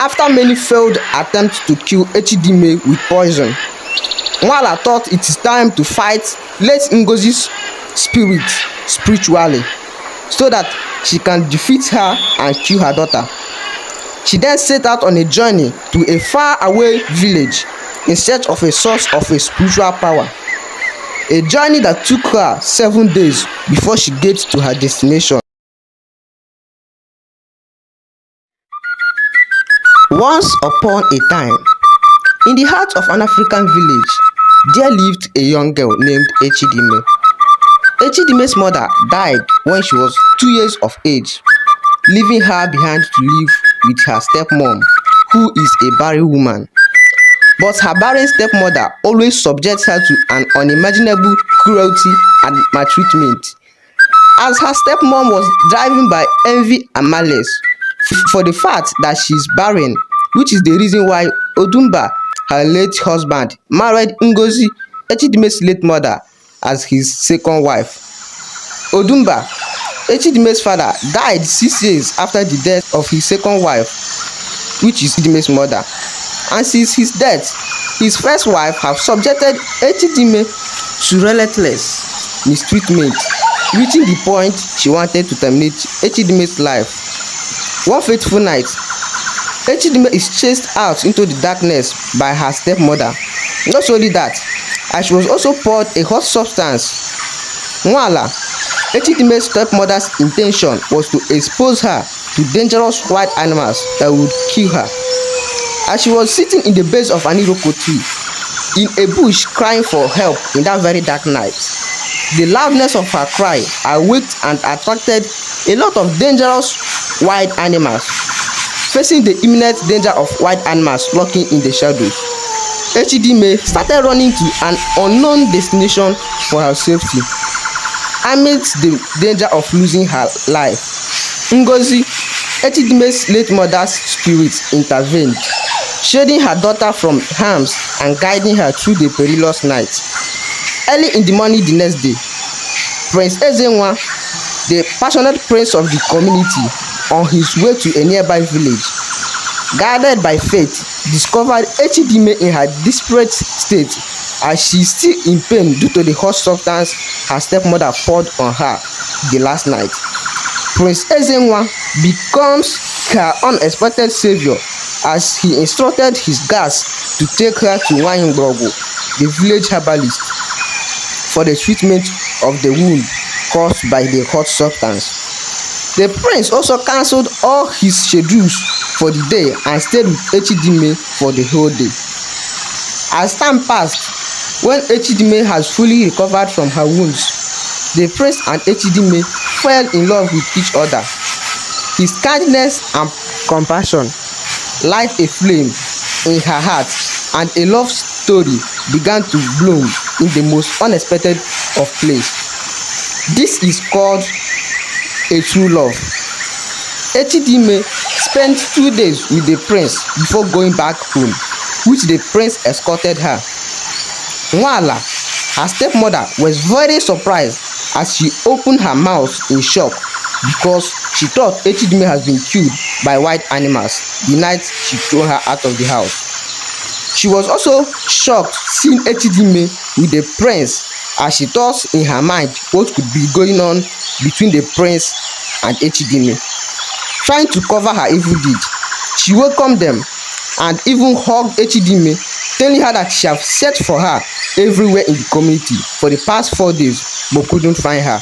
After many failed attempts to kill Echidime with poison, Nwala thought it is time to fight late Ngozi's spirit spiritually so that she can defeat her and kill her daughter. She then set out on a journey to a faraway village in search of a source of a spiritual power. A journey that took her 7 days before she gets to her destination. Once upon a time, in the heart of an African village, there lived a young girl named Echidime. Echidime's mother died when she was 2 years of age, leaving her behind to live with her stepmom, who is a barren woman. But her barren stepmother always subjects her to an unimaginable cruelty and maltreatment, as her stepmom was driven by envy and malice for the fact that she is barren, which is the reason why Odumba, her late husband, married Ngozi, Echidime's late mother, as his second wife. Odumba, Echidime's father, died 6 years after the death of his second wife, which is Echidime's mother. And since his death, his first wife have subjected Echidime to relentless mistreatment, reaching the point she wanted to terminate Echidime's life. One fateful night, Echidime is chased out into the darkness by her stepmother. Not only that, as she was also poured a hot substance. Nwala, Echidime's stepmother's intention was to expose her to dangerous wild animals that would kill her. As she was sitting in the base of an iroko tree, in a bush crying for help in that very dark night, the loudness of her cry awaked and attracted a lot of dangerous wild animals. Facing the imminent danger of wild animals lurking in the shadows, Echidime started running to an unknown destination for her safety. Amidst the danger of losing her life, Ngozi, Echidime's late mother's spirit, intervened, shielding her daughter from harms and guiding her through the perilous night. Early in the morning the next day, Prince Ezenwa, the passionate prince of the community, on his way to a nearby village, guided by fate, discovered Echidime in her desperate state as she is still in pain due to the hot substance her stepmother poured on her the last night. Prince Ezenwa becomes her unexpected savior as he instructed his guards to take her to Wanyingbogo, the village herbalist, for the treatment of the wound caused by the hot substance. The prince also cancelled all his schedules for the day and stayed with Echidime for the whole day. As time passed, when Echidime has fully recovered from her wounds, the prince and Echidime fell in love with each other. His kindness and compassion light a flame in her heart, and a love story began to bloom in the most unexpected of places. This is called a true love. Echidime spent 2 days with the prince before going back home, which the prince escorted her. Nwala, her stepmother, was very surprised as she opened her mouth in shock because she thought Echidime has been killed by wild animals the night she threw her out of the house. She was also shocked seeing Echidime with the prince, as she thought in her mind what could be going on between the prince and Echidime. Trying to cover her evil deed, she welcomed them and even hugged Echidime, telling her that she have searched for her everywhere in the community for the past 4 days but couldn't find her.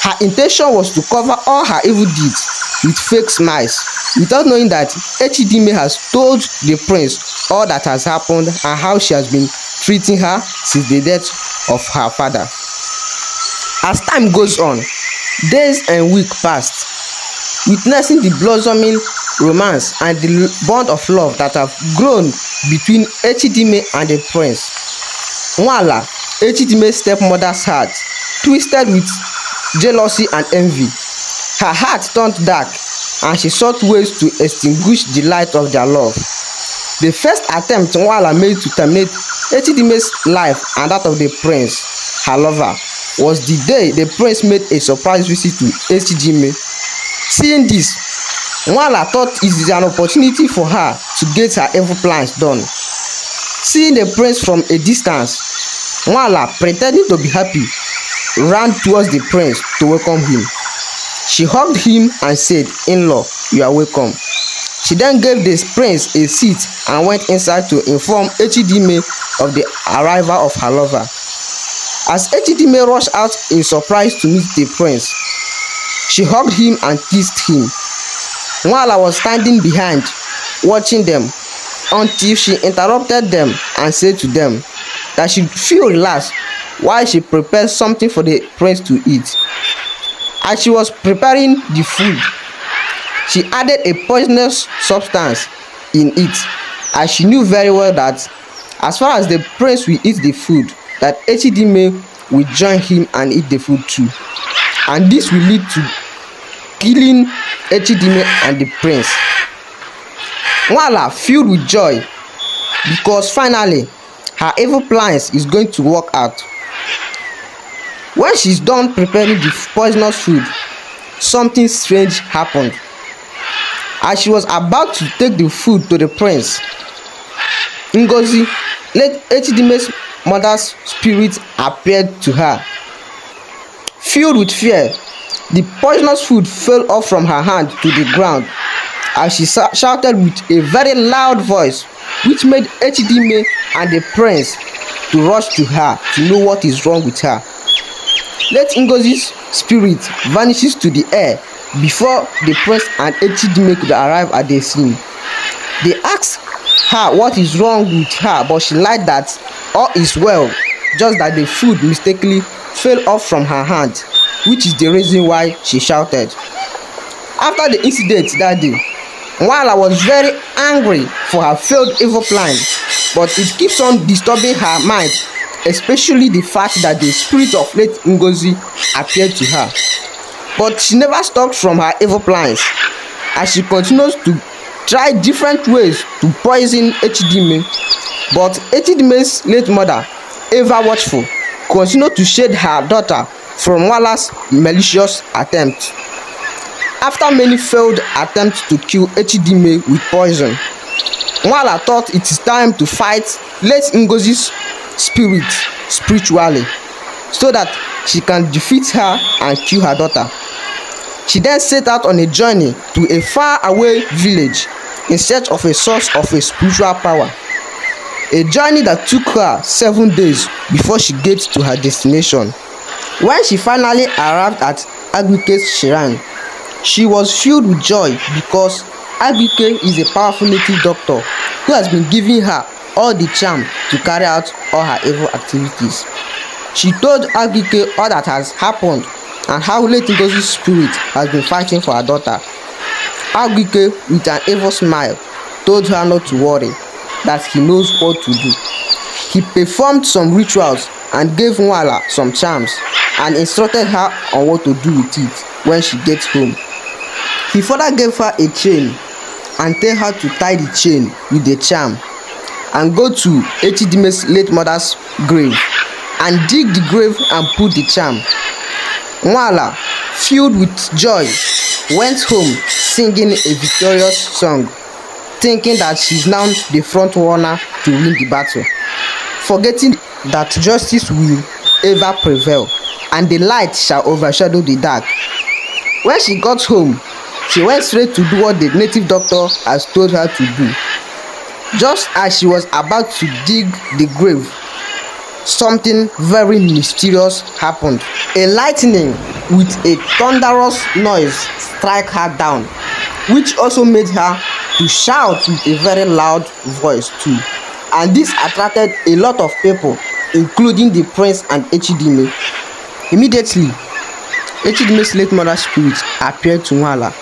Her intention was to cover all her evil deeds with fake smiles, without knowing that Echidime has told the prince all that has happened and how she has been treating her since the death of her father. As time goes on, days and weeks passed, witnessing the blossoming romance and the bond of love that have grown between Echidime and the prince. Nwala, Echidime's stepmother's heart, twisted with jealousy and envy. Her heart turned dark and she sought ways to extinguish the light of their love. The first attempt Nwala made to terminate Echidime's life and that of the prince, her lover, was the day the prince made a surprise visit to Echidime. Seeing this, Nwala thought it is an opportunity for her to get her evil plans done. Seeing the prince from a distance, Nwala, pretending to be happy, ran towards the prince to welcome him. She hugged him and said, "In-law, you are welcome." She then gave the prince a seat and went inside to inform Echidime of the arrival of her lover. As Echidime rushed out in surprise to meet the prince, she hugged him and kissed him. Nwala was standing behind, watching them, until she interrupted them and said to them that she feel relaxed while she prepared something for the prince to eat. As she was preparing the food, she added a poisonous substance in it, as she knew very well that as far as the prince will eat the food, that Echidime will join him and eat the food too, and this will lead to killing Echidime and the prince. Nwala filled with joy because finally her evil plans is going to work out. When she's done preparing the poisonous food, something strange happened. As she was about to take the food to the prince, Ngozi, late Echidime's mother's spirit, appeared to her. Filled with fear, the poisonous food fell off from her hand to the ground as she shouted with a very loud voice, which made Echidime and the prince to rush to her to know what is wrong with her. Let Ngozi's spirit vanishes to the air before the prince and Echidime could arrive at the scene. They asked her what is wrong with her, but she lied that all is well, just that the food mistakenly fell off from her hand, which is the reason why she shouted. After the incident that day, Nwala was very angry for her failed evil plan, but it keeps on disturbing her mind, especially the fact that the spirit of late Ngozi appeared to her. But she never stopped from her evil plans, as she continues to try different ways to poison Echidime. But Echidime's late mother, ever watchful, continued to shade her daughter from Nwala's malicious attempt. After many failed attempts to kill Echidime with poison, Nwala thought it is time to fight late Ngozi's spirit spiritually, so that she can defeat her and kill her daughter. She then set out on a journey to a faraway village in search of a source of a spiritual power. A journey that took her 7 days before she gets to her destination. When she finally arrived at Agbike's shrine, she was filled with joy because Agbike is a powerful native doctor who has been giving her all the charm to carry out all her evil activities. She told Agbike all that has happened and how late Ngozi's spirit has been fighting for her daughter. Agbike, with an evil smile, told her not to worry, that he knows what to do. He performed some rituals and gave Nwala some charms and instructed her on what to do with it when she gets home. He further gave her a chain and told her to tie the chain with the charm and go to Echidime's late mother's grave and dig the grave and put the charm. Nwala, filled with joy, went home singing a victorious song, thinking that she's now the front runner to win the battle, forgetting that justice will ever prevail and the light shall overshadow the dark. When she got home, she went straight to do what the native doctor has told her to do. Just as she was about to dig the grave, something very mysterious happened. A lightning with a thunderous noise struck her down, which also made her to shout with a very loud voice too. And this attracted a lot of people, including the prince and Echidime. Immediately, Echidime's late mother's spirit appeared to Nwala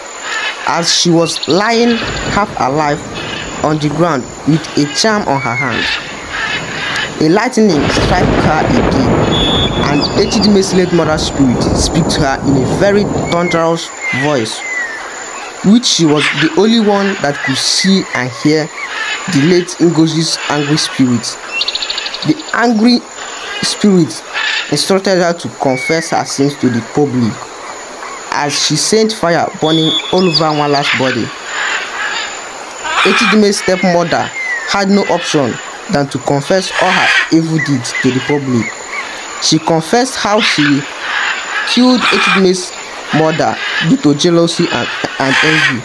as she was lying half alive on the ground with a charm on her hand. A lightning struck her again, and Echidime's late mother's spirit spoke to her in a very thunderous voice, which she was the only one that could see and hear the late Ngozi's angry spirit. The angry spirit instructed her to confess her sins to the public, as she sent fire burning all over Nwala's body. Echidime's stepmother had no option than to confess all her evil deeds to the public. She confessed how she killed Echidime's mother due to jealousy and envy.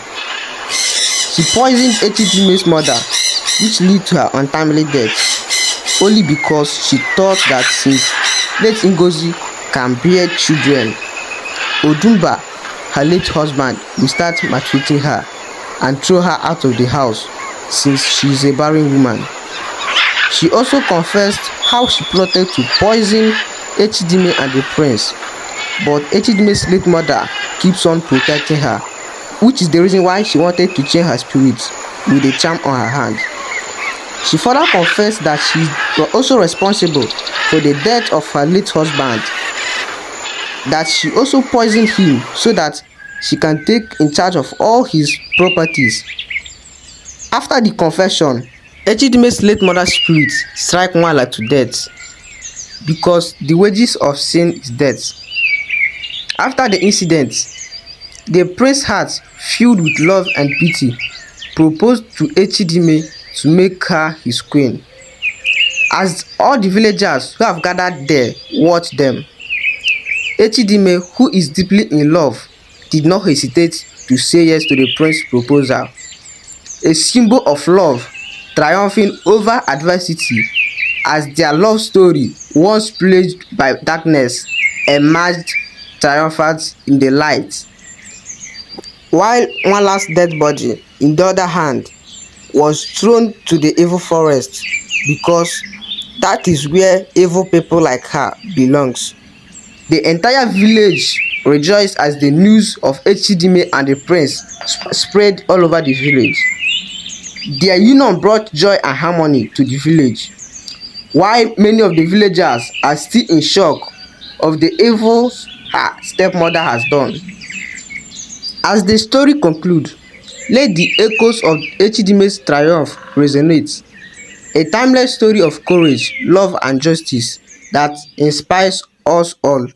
She poisoned Echidime's mother, which led to her untimely death, only because she thought that since late Ngozi can bear children, Odumba, her late husband, will start maltreating her and throw her out of the house since she is a barren woman. She also confessed how she plotted to poison Echidime and the prince, but Echidime's late mother keeps on protecting her, which is the reason why she wanted to change her spirit with a charm on her hand. She further confessed that she was also responsible for the death of her late husband, that she also poisoned him so that she can take in charge of all his properties. After the confession, Echidime's late mother's spirit struck Nwala to death because the wages of sin is death. After the incident, the prince's heart, filled with love and pity, proposed to Echidime to make her his queen. As all the villagers who have gathered there watched them, Echidime, who is deeply in love, did not hesitate to say yes to the prince's proposal. A symbol of love triumphing over adversity, as their love story, once plagued by darkness, emerged triumphant in the light. While Nwala's dead body, in the other hand, was thrown to the evil forest because that is where evil people like her belongs. The entire village rejoiced as the news of Echidime and the prince spread all over the village. Their union brought joy and harmony to the village, while many of the villagers are still in shock of the evils her stepmother has done. As the story concludes, let the echoes of Echidime's triumph resonate, a timeless story of courage, love and justice that inspires us all.